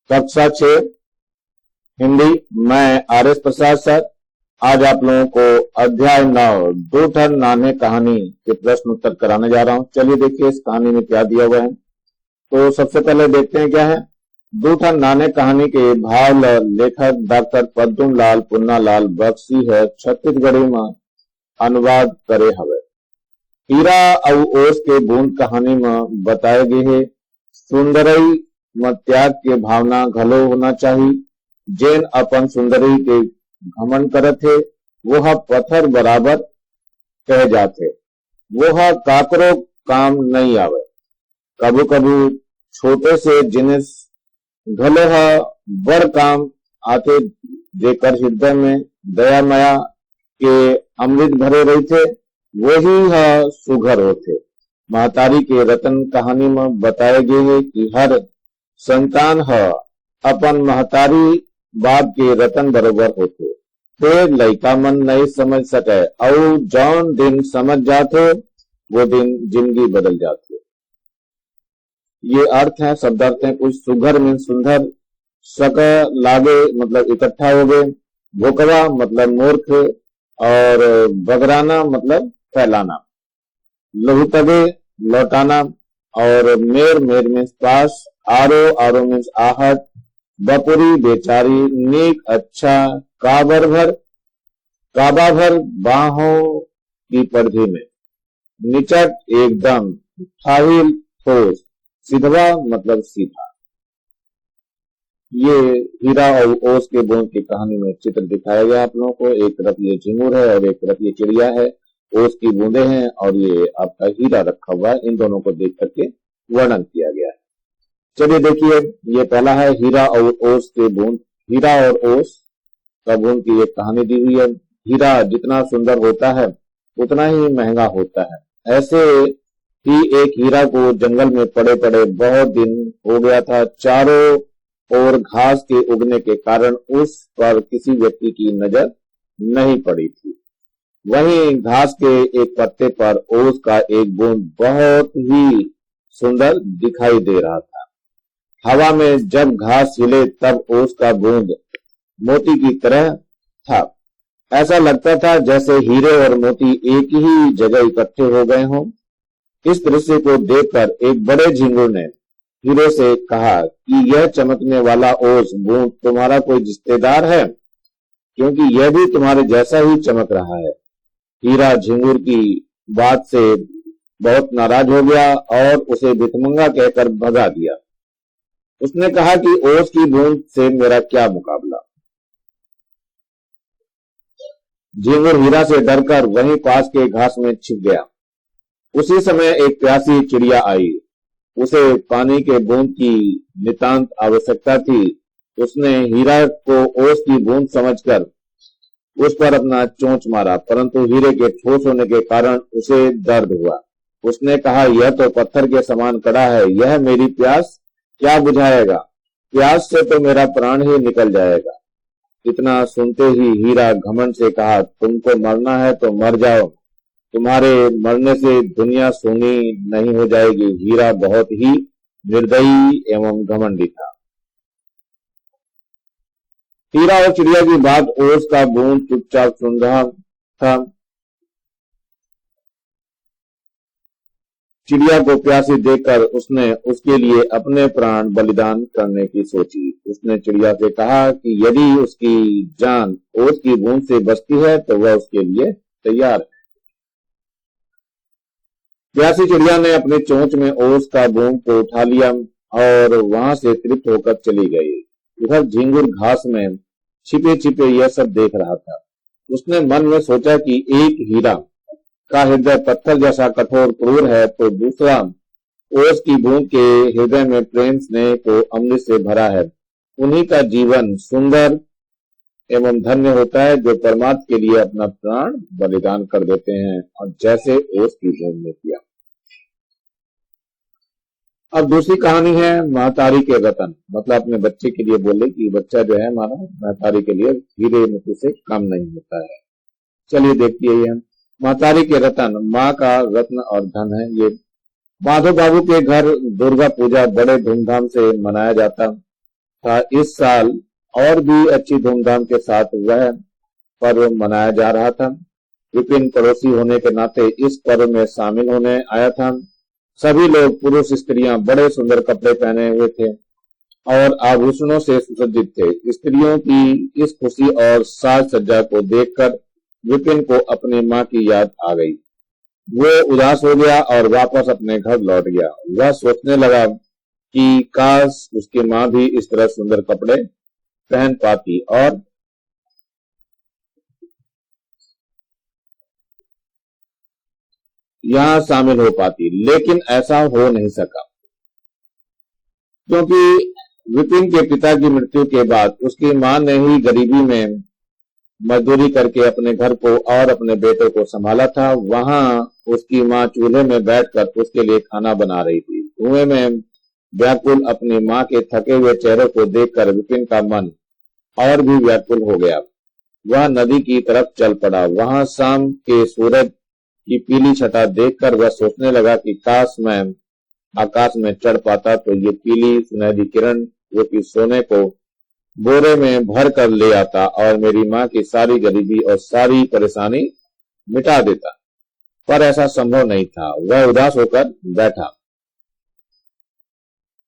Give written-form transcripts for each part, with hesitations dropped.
कक्षा 6 हिंदी। मैं आर.एस. प्रसाद सर आज आप लोगों को अध्याय 9 दूठन नाने कहानी के प्रश्न उत्तर कराने जा रहा हूं। चलिए देखिए इस कहानी में क्या दिया हुआ है। तो सबसे पहले देखते हैं क्या है। दूठन नाने कहानी के भाव लेखक डॉक्टर पद्म लाल पुन्नालाल बख्शी है छत्तीसगढ़ी में अनुवाद करे हवे। हीरा और ओस के बूंद कहानी में बताए गए है सुंदरई में त्याग के भावना घलो होना चाहिए। जेन अपन सुंदरी के घमंड करत है वह पत्थर बराबर कह जाते, वह काकरो काम नहीं आवे। कबू कबू छोटे से जिनिस घलो बड़ काम आते, जेकर हृदय में दया माया के अमृत भरे रही थे वही सुघर होते। महतारी के रतन कहानी में बताए गए है कि हर संतान अपन महतारी बाप के रतन बरोबर होते। फिर लइका मन नहीं समझ सके और जौन दिन समझ जाते वो दिन जिंदगी बदल जाती। ये अर्थ है, शब्द अर्थ है। कुछ सुघर में सुंदर, सक लागे मतलब इकट्ठा हो गए, भोकवा मतलब मूर्ख और बगराना मतलब फैलाना, लहुतगे लौटाना और मेर मेर में पास, आरो आरो मीन्स आहट, बपुरी बेचारी, नीक अच्छा, काबर भर काबा भर बाहों की परिधि में, निचट एकदम, ठाहिल ठोस, सीधवा मतलब सीधा। ये हीरा और ओस के बूंद की कहानी में चित्र दिखाया गया आप लोगों को। एक तरफ ये झिंगुर है और एक तरफ ये चिड़िया है, ओस की बूंदे हैं और ये आपका हीरा रखा हुआ है। इन दोनों को देख करके वर्णन किया गया है। चलिए देखिए, ये पहला है हीरा और ओस के बूंद। हीरा और ओस का बूंद की एक कहानी दी हुई है। हीरा जितना सुंदर होता है उतना ही महंगा होता है। ऐसे ही एक हीरा को जंगल में पड़े पड़े बहुत दिन हो गया था। चारों ओर घास के उगने के कारण उस पर किसी व्यक्ति की नजर नहीं पड़ी थी। वहीं घास के एक पत्ते पर ओस का एक बूंद बहुत ही सुंदर दिखाई दे रहा था। हवा में जब घास हिले तब ओस का बूंद मोती की तरह था। ऐसा लगता था जैसे हीरे और मोती एक ही जगह इकट्ठे हो गए हों। इस दृश्य को देखकर एक बड़े झिंगुर ने हीरे से कहा कि यह चमकने वाला ओस बूंद तुम्हारा कोई रिश्तेदार है, क्योंकि यह भी तुम्हारे जैसा ही चमक रहा है। हीरा झिंगुर की बात से बहुत नाराज हो गया और उसे भिखमंगा कहकर भगा दिया। उसने कहा कि ओस की बूंद से मेरा क्या मुकाबला। झिंगुर हीरा से डरकर वहीं पास के घास में छिप गया। उसी समय एक प्यासी चिड़िया आई। उसे पानी के बूंद की नितांत आवश्यकता थी। उसने हीरा को ओस की बूंद समझकर उस पर अपना चोंच मारा, परंतु हीरे के ठोस होने के कारण उसे दर्द हुआ। उसने कहा, यह तो पत्थर के समान कड़ा है, यह मेरी प्यास क्या बुझाएगा? प्यास से तो मेरा प्राण ही निकल जाएगा। इतना सुनते ही हीरा घमंड से कहा, तुमको मरना है तो मर जाओ, तुम्हारे मरने से दुनिया सोनी नहीं हो जाएगी। हीरा बहुत ही निर्दयी एवं घमंडी था। हीरा और चिड़िया की बात ओस का बूंद चुपचाप सुन रहा था। चिड़िया को प्यासी देखकर उसने उसके लिए अपने प्राण बलिदान करने की सोची। उसने चिड़िया से कहा कि यदि उसकी जान ओस की बूंद से बचती है तो वह उसके लिए तैयार है। प्यासी चिड़िया ने अपने चोंच में ओस का बूंद को उठा लिया और वहां से तृप्त होकर चली गई। उधर झिंगुर घास में छिपे छिपे यह सब देख रहा था। उसने मन में सोचा कि एक हीरा का हृदय पत्थर जैसा कठोर क्रूर है तो दूसरा ओस की बूंद के हृदय में प्रेम स्नेह को अमृत से भरा है। उन्हीं का जीवन सुंदर एवं धन्य होता है जो परमात्मा के लिए अपना प्राण बलिदान कर देते हैं, और जैसे ओस की बूंद ने किया। अब दूसरी कहानी है महतारी के रतन। मतलब अपने बच्चे के लिए बोले कि बच्चा जो है हमारा महतारी के लिए हीरे मोती से कम नहीं होता है। चलिए देखिए, ये महतारी के रतन। माँ का रत्न और धन है। ये माधव बाबू के घर दुर्गा पूजा बड़े धूमधाम से मनाया जाता। था। इस साल और भी अच्छी धूमधाम के साथ वह पर्व मनाया जा रहा था। विपिन पड़ोसी होने के नाते इस पर्व में शामिल होने आया था। सभी लोग, पुरुष स्त्रियां, बड़े सुंदर कपड़े पहने हुए थे और आभूषणों से सुसज्जित थे। स्त्रियों की इस खुशी और साज सज्जा को देखकर विपिन को अपनी माँ की याद आ गई। वो उदास हो गया और वापस अपने घर लौट गया। वह सोचने लगा कि काश उसकी माँ भी इस तरह सुंदर कपड़े पहन पाती और यहाँ शामिल हो पाती, लेकिन ऐसा हो नहीं सका क्योंकि विपिन के पिता की मृत्यु के बाद उसकी माँ ने ही गरीबी में मजदूरी करके अपने घर को और अपने बेटे को संभाला था। वहां उसकी माँ चूल्हे में बैठकर उसके लिए खाना बना रही थी। धुएं में व्याकुल अपनी माँ के थके हुए चेहरे को देखकर विपिन का मन और भी व्याकुल हो गया। वह नदी की तरफ चल पड़ा। वहां शाम के सूरज की पीली छटा देखकर वह सोचने लगा कि काश मैं आकाश में चढ़ पाता तो ये पीली सुनहरी किरण जो कि सोने को बोरे में भर कर ले आता और मेरी माँ की सारी गरीबी और सारी परेशानी मिटा देता। पर ऐसा संभव नहीं था। वह उदास होकर बैठा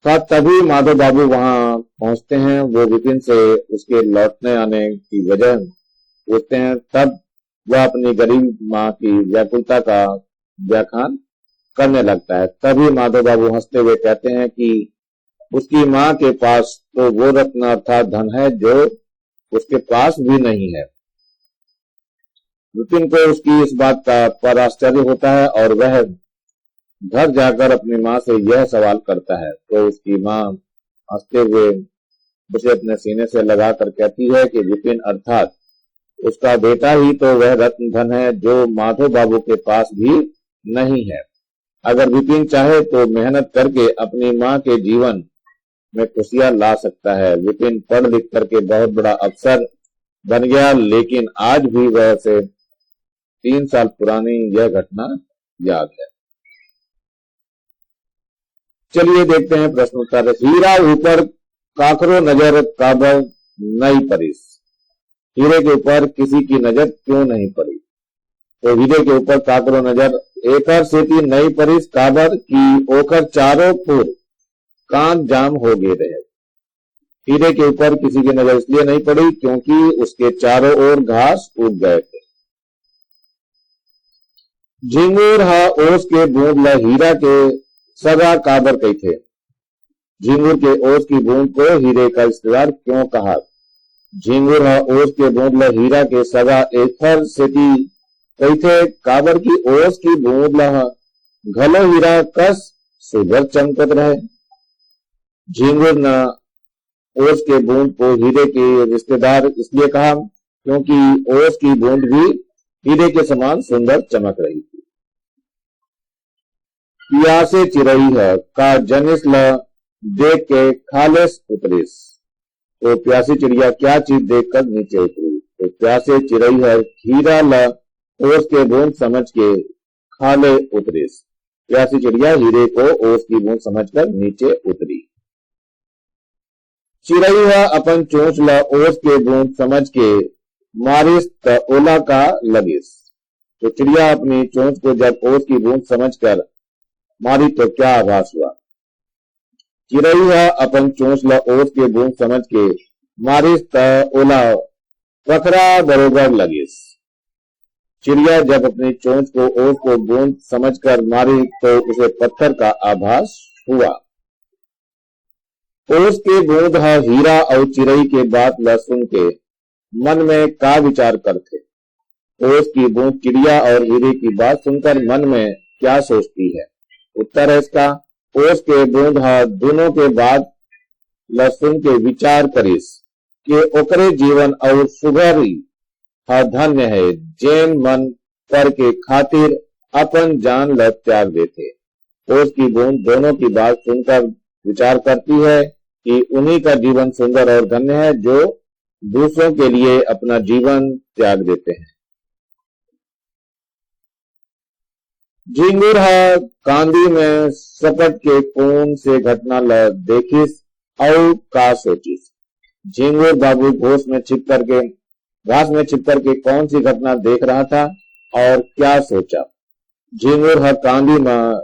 था। तभी माधव बाबू वहां पहुंचते हैं। वो विपिन से उसके लौटने आने की वजह पूछते हैं। तब वह अपनी गरीब माँ की व्याकुलता का व्याख्यान करने लगता है। तभी माधव बाबू हंसते हुए कहते हैं कि उसकी माँ के पास तो वो रत्न अर्थात धन है जो उसके पास भी नहीं है। विपिन को उसकी इस बात का पर आश्चर्य होता है और वह घर जाकर अपनी माँ से यह सवाल करता है तो उसकी माँ हंसते हुए उसे अपने सीने से लगाकर कहती है कि विपिन अर्थात उसका बेटा ही तो वह रत्न धन है जो माधव बाबू के पास भी नहीं है। अगर विपिन चाहे तो मेहनत करके अपनी माँ के जीवन में खुशियां ला सकता है। विपिन पढ़ लिख करके बहुत बड़ा अफसर बन गया, लेकिन आज भी वह से 3 साल पुरानी यह घटना याद है। चलिए देखते हैं प्रश्न उत्तर। हीरा ऊपर काकरो नजर काबर नहीं परिस। हीरे के ऊपर किसी की नजर क्यों नहीं पड़ी? तो हीरे के ऊपर काकरो नजर एकर सेती नहीं परिस काबर की ओकर चारों पुर कांच जाम हो गए रहे। हीरे के ऊपर किसी की नजर इसलिए नहीं पड़ी क्योंकि उसके चारों ओर घास उग गए थे। झिंगुर हा ओस के बूंद ल हीरा के सगा काबर कही थे। झिंगुर के ओस की बूंद को हीरे का रिश्तेदार क्यों कहा? झिंगुर हा ओस के बूंद ल हीरा के सगा एथर सेती कही थे काबर की ओस की बूंद ल घलो हीरा कस सुघर चमकत रहे। झिंगुर न ओस के बूंद को हीरे के रिश्तेदार इसलिए कहा क्योंकि ओस की बूंद भी हीरे के समान सुंदर चमक रही थी। प्यासे चिरई है का जनिस ल देख के खालेस उतरिस। तो प्यासी चिड़िया क्या चीज देखकर नीचे उतरी? तो प्यासे चिरई है हीरा ल ओस के बूंद समझ के खाले उतरिस। प्यासी चिड़िया हीरे को ओस की बूंद समझकर नीचे उतरी। चिरई है अपन चोंच ल ओस के बूंद समझ के मारिस त ओला का लगिस। तो चिड़िया अपनी चोंच को जब ओस की बूंद समझकर मारी तो क्या आभास हुआ? चिरई है अपन चोंच ल ओस के बूंद समझ के मारिस त ओला पथरा बरोबर लगिस। चिड़िया जब अपनी चोंच को ओस को बूंद समझकर मारी तो उसे पत्थर का आभास हुआ। ओस के बूंद हा हीरा और चिरई के बात ल सुन के मन में का विचार करते? ओस की बूंद चिड़िया और हीरे की बात सुनकर मन में क्या सोचती है? उत्तर है इसका ओस के बूंद हा दोनों के बात ल सुन के विचार करिस कि ओकरे जीवन और सुघरी हा धन्य है जैन मन कर के खातिर अपन जान ल त्याग देते। ओस की बूंद दोनों की बात सुनकर विचार करती है कि उन्हीं का जीवन सुंदर और धन्य है जो दूसरों के लिए अपना जीवन त्याग देते हैं। झिंगुर हा कांदी में सपट के कौन से घटना ल देखिस और का सोचिस। झिंगुर बाबू घास में छिप करके कौन सी घटना देख रहा था और क्या सोचा। झिंगुर हर कांदी में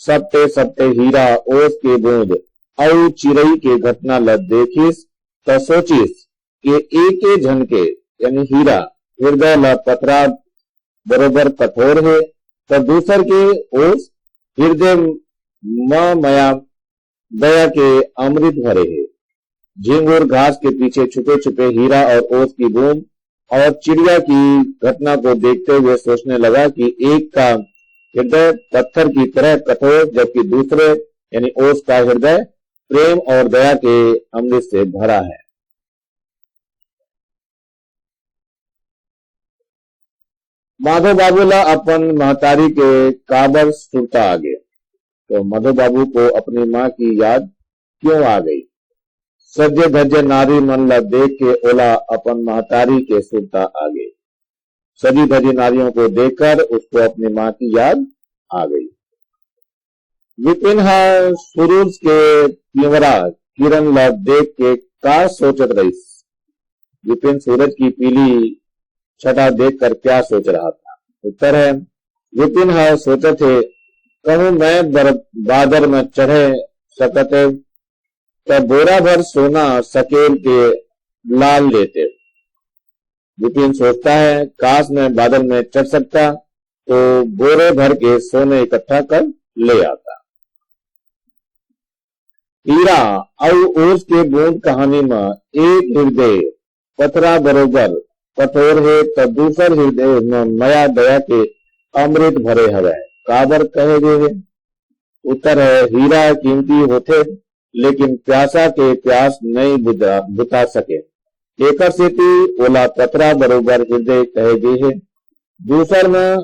सपटे सपटे हीरा ओस के बूंद और चिड़ई के घटना ल देखिस तो सोचिस कि एक झनके यानी हीरा हृदय ल पथरा बरोबर कठोर है, तो दूसर के ओस हृदय मया दया के अमृत भरे है। झिंगुर घास के पीछे छुपे छुपे हीरा और ओस की बूंद और चिड़िया की घटना को देखते हुए सोचने लगा कि एक का हृदय पत्थर की तरह कठोर, जबकि दूसरे यानी ओस का हृदय प्रेम और दया के अमृत से भरा है। माधो बाबू ला अपन महतारी के काबर सुरता आ गए। तो माधो बाबू को अपनी माँ की याद क्यों आ गई। सज्जे धज्जे नारी मन ला देख के ओला अपन महतारी के सुरता आ गई। सजी धजी नारियों को देखकर उसको अपनी माँ की याद आ गई। विपिन सूरज के पीवरा किरण ला देख के का सोचत रही। विपिन सूरज की पीली छटा देखकर क्या सोच रहा था। उत्तर है, विपिन सोचे थे कहूं मैं बादर में चढ़े सकते तो बोरा भर सोना सकेल के लाल लेते। विपिन सोचता है काश मैं बादल में चढ़ सकता तो बोरे भर के सोने इकट्ठा कर ले आता। हीरा और ओस के बूंद कहानी में एक हृदय पथरा बरोबर कठोर है तो दूसर हृदय में मया दया के अमृत भरे हवे काबर कहे गए। उत्तर है, हीरा कीमती होते लेकिन प्यासा के प्यास नहीं बुता सके। एकर सेती ओला पथरा बरोबर हृदय कहे गए है। दूसर में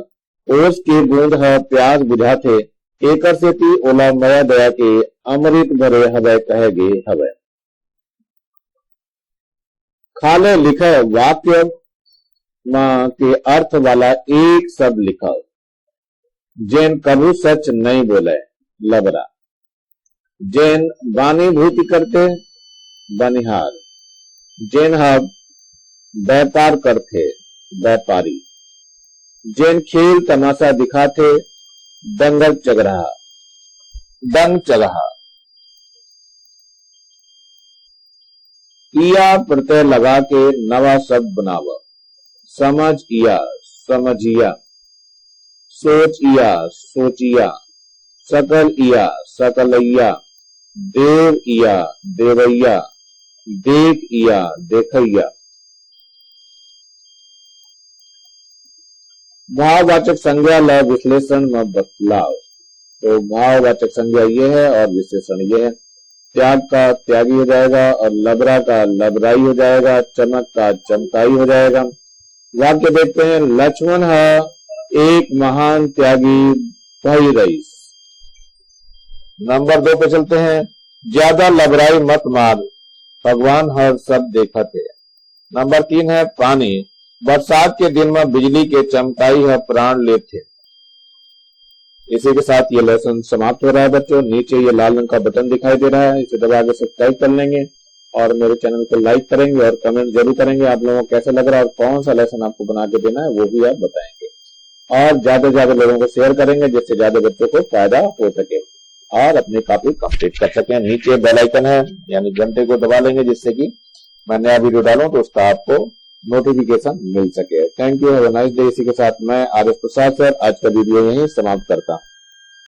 ओस के बूंद प्यास बुझाते, एकर सेती ओला मया दया के अमृत भरे हवे कहे गए हवे। खाले लिखे वाक्य मां के अर्थ वाला एक शब्द लिखा। जैन कबू सच नहीं बोले लबरा। जैन बानी भूति करते बनिहार। जैन व्यापार करते व्यापारी। जैन खेल तमाशा दिखाते दंगल चगरहा दंग चगहा। इया प्रत्यय लगा के नवा शब्द बनावा। समझ इया समझिया। सोच इया सोचिया। सकल इया सकलैया। देव इया देवैया। देख इया देखैया। भाववाचक संज्ञा ल विश्लेषण में बतलाव। तो भाववाचक संज्ञा ये है और विशेषण ये है। त्याग का त्यागी हो जाएगा और लबरा का लबराई हो जाएगा। चमक का चमकाई हो जाएगा। वाक्य देखते हैं। लक्ष्मण एक महान त्यागी भाई रईस। नंबर 2 पे चलते हैं। ज्यादा लबराई मत मार भगवान हर सब देखा थे। नंबर 3 है पानी। बरसात के दिन में बिजली के चमकाई है प्राण लेते। इसी के साथ ये लेसन समाप्त हो रहा है बच्चों। नीचे ये लाल रंग का बटन दिखाई दे रहा है, इसे दबा के सब्सक्राइब कर लेंगे और मेरे चैनल को लाइक करेंगे और कमेंट जरूर करेंगे। आप लोगों को कैसा लग रहा है और कौन सा लेसन आपको बना के देना है वो भी आप बताएंगे और ज्यादा से ज्यादा लोगों को शेयर करेंगे जिससे ज्यादा बच्चों को फायदा हो सके और अपनी कॉपी कंप्लीट कर सके। नीचे बेल आइकन है यानी घंटे को दबा लेंगे जिससे कि मैं नया वीडियो डालूं तो उसका आपको नोटिफिकेशन मिल सके। Thank you, have a nice day. इसी के साथ मैं आर एस प्रसाद सर आज का वीडियो यहीं समाप्त करता हूं।